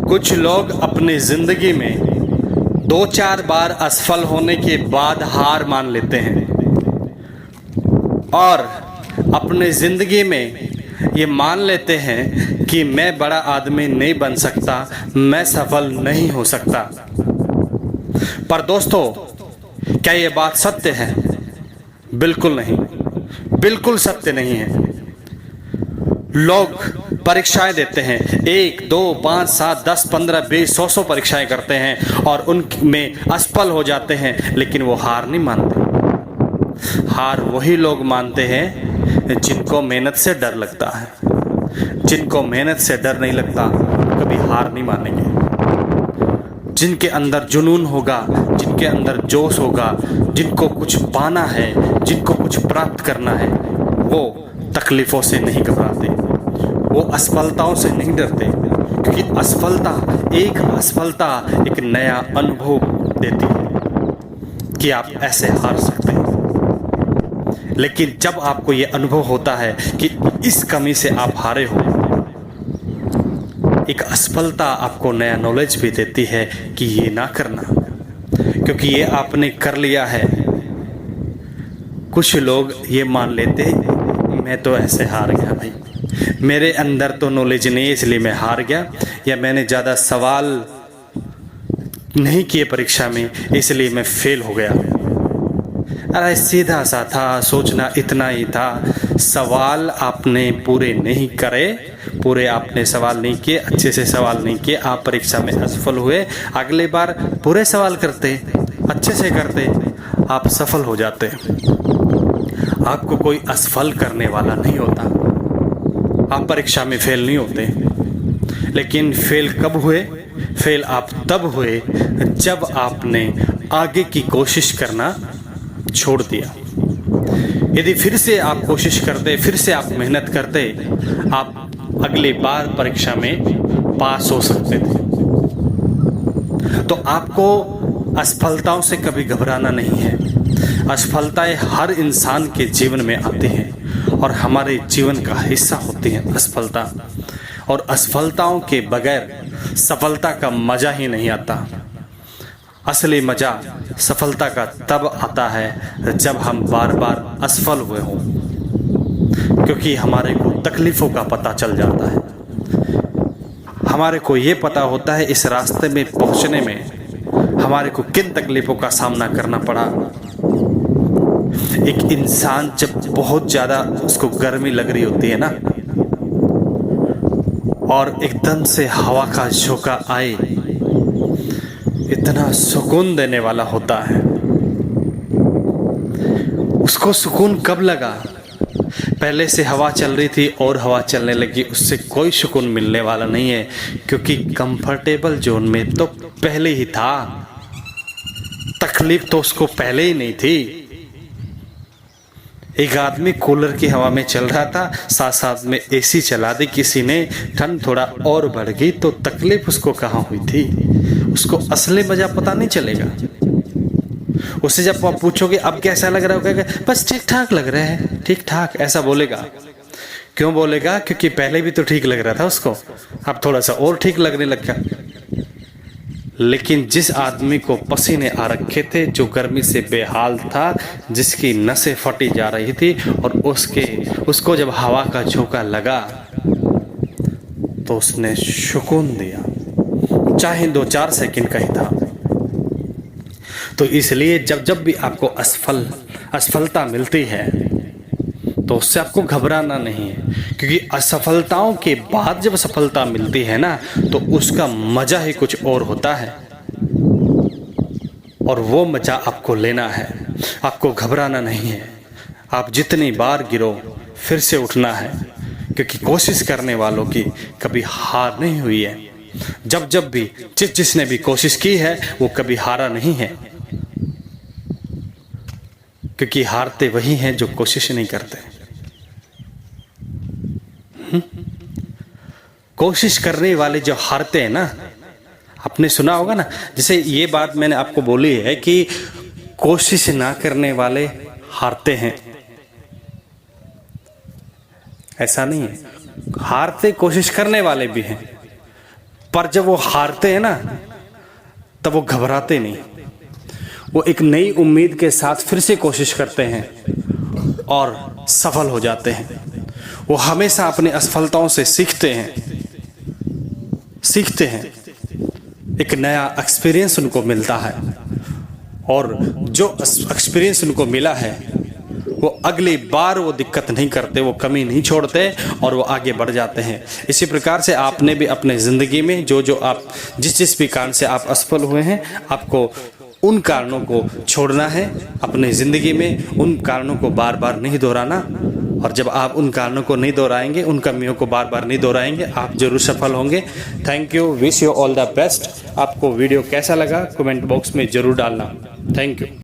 कुछ लोग अपनी जिंदगी में 2-4 बार असफल होने के बाद हार मान लेते हैं और अपने जिंदगी में ये मान लेते हैं कि मैं बड़ा आदमी नहीं बन सकता, मैं सफल नहीं हो सकता। पर दोस्तों, क्या ये बात सत्य है? बिल्कुल नहीं, बिल्कुल सत्य नहीं है। लोग परीक्षाएं देते हैं, 1, 2, 5, 7, 10, 15, 20, 100 परीक्षाएं करते हैं और उनमें असफल हो जाते हैं, लेकिन वो हार नहीं मानते। हार वही लोग मानते हैं जिनको मेहनत से डर लगता है। जिनको मेहनत से डर नहीं लगता कभी हार नहीं मानेंगे। जिनके अंदर जुनून होगा, जिनके अंदर जोश होगा, जिनको कुछ पाना है, जिनको कुछ प्राप्त करना है, वो तकलीफों से नहीं घबराते, वो असफलताओं से नहीं डरते, क्योंकि असफलता एक नया अनुभव देती है कि आप ऐसे हार सकते हैं। लेकिन जब आपको ये अनुभव होता है कि इस कमी से आप हारे हो, एक असफलता आपको नया नॉलेज भी देती है कि ये ना करना, क्योंकि ये आपने कर लिया है। कुछ लोग ये मान लेते मैं तो ऐसे हार गया भाई, मेरे अंदर तो नॉलेज नहीं है इसलिए मैं हार गया, या मैंने ज़्यादा सवाल नहीं किए परीक्षा में इसलिए मैं फेल हो गया। अरे सीधा सा था, सोचना इतना ही था। सवाल आपने पूरे नहीं करे, पूरे आपने सवाल नहीं किए, अच्छे से सवाल नहीं किए, आप परीक्षा में असफल हुए। अगली बार पूरे सवाल करते, अच्छे से करते, आप सफल हो जाते। आपको कोई असफल करने वाला नहीं होता, आप परीक्षा में फेल नहीं होते। लेकिन फेल कब हुए? फेल आप तब हुए जब आपने आगे की कोशिश करना छोड़ दिया। यदि फिर से आप कोशिश करते, फिर से आप मेहनत करते, आप अगली बार परीक्षा में पास हो सकते थे। तो आपको असफलताओं से कभी घबराना नहीं है। असफलताएं हर इंसान के जीवन में आती हैं और हमारे जीवन का हिस्सा होती हैं असफलता। और असफलताओं के बगैर सफलता का मजा ही नहीं आता। असली मजा सफलता का तब आता है जब हम बार बार असफल हुए हों, क्योंकि हमारे को तकलीफ़ों का पता चल जाता है। हमारे को ये पता होता है इस रास्ते में पहुंचने में हमारे को किन तकलीफ़ों का सामना करना पड़ा। एक इंसान जब बहुत ज़्यादा उसको गर्मी लग रही होती है ना, और एकदम से हवा का झोंका आए, इतना सुकून देने वाला होता है। उसको सुकून कब लगा? पहले से हवा चल रही थी और हवा चलने लगी, उससे कोई सुकून मिलने वाला नहीं है, क्योंकि कंफर्टेबल जोन में तो पहले ही था। तकलीफ तो उसको पहले ही नहीं थी। एक आदमी कूलर की हवा में चल रहा था, साथ साथ में एसी चला दी किसी ने, ठंड थोड़ा और बढ़ गई तो तकलीफ उसको कहाँ हुई थी? उसको असली मजा पता नहीं चलेगा। उससे जब आप पूछोगे अब कैसा लग रहा है, कहेगा बस ठीक ठाक लग रहा है, ठीक ठाक, ऐसा बोलेगा। क्यों बोलेगा? क्योंकि पहले भी तो ठीक लग रहा था उसको, अब थोड़ा सा और ठीक लगने लग गया। लेकिन जिस आदमी को पसीने आ रखे थे, जो गर्मी से बेहाल था, जिसकी नसें फटी जा रही थी, और उसको जब हवा का झोंका लगा तो उसने सुकून दिया, चाहे 2-4 सेकंड का ही था। तो इसलिए जब भी आपको असफलता मिलती है तो उससे आपको घबराना नहीं है, क्योंकि असफलताओं के बाद जब सफलता मिलती है ना, तो उसका मजा ही कुछ और होता है। और वो मजा आपको लेना है, आपको घबराना नहीं है। आप जितनी बार गिरो फिर से उठना है, क्योंकि कोशिश करने वालों की कभी हार नहीं हुई है। जब भी जिसने भी कोशिश की है वो कभी हारा नहीं है, क्योंकि हारते वही हैं जो कोशिश नहीं करते। कोशिश करने वाले जो हारते हैं ना, आपने सुना होगा ना, जैसे ये बात मैंने आपको बोली है कि कोशिश ना करने वाले हारते हैं। ऐसा नहीं है, हारते कोशिश करने वाले भी हैं। पर जब वो हारते हैं ना, तब वो घबराते नहीं, वो एक नई उम्मीद के साथ फिर से कोशिश करते हैं और सफल हो जाते हैं। वो हमेशा अपनी असफलताओं से सीखते हैं, एक नया एक्सपीरियंस उनको मिलता है, और जो एक्सपीरियंस उनको मिला है वो अगली बार वो दिक्कत नहीं करते, वो कमी नहीं छोड़ते और वो आगे बढ़ जाते हैं। इसी प्रकार से आपने भी अपने ज़िंदगी में जो आप जिस भी कारण से आप असफल हुए हैं, आपको उन कारणों को छोड़ना है अपने ज़िंदगी में, उन कारणों को बार बार नहीं दोहराना। और जब आप उन कारणों को नहीं दोहराएंगे, उन कमियों को बार बार नहीं दोहराएंगे, आप जरूर सफल होंगे। Thank you, wish you all the best. आपको वीडियो कैसा लगा कमेंट बॉक्स में ज़रूर डालना। Thank you.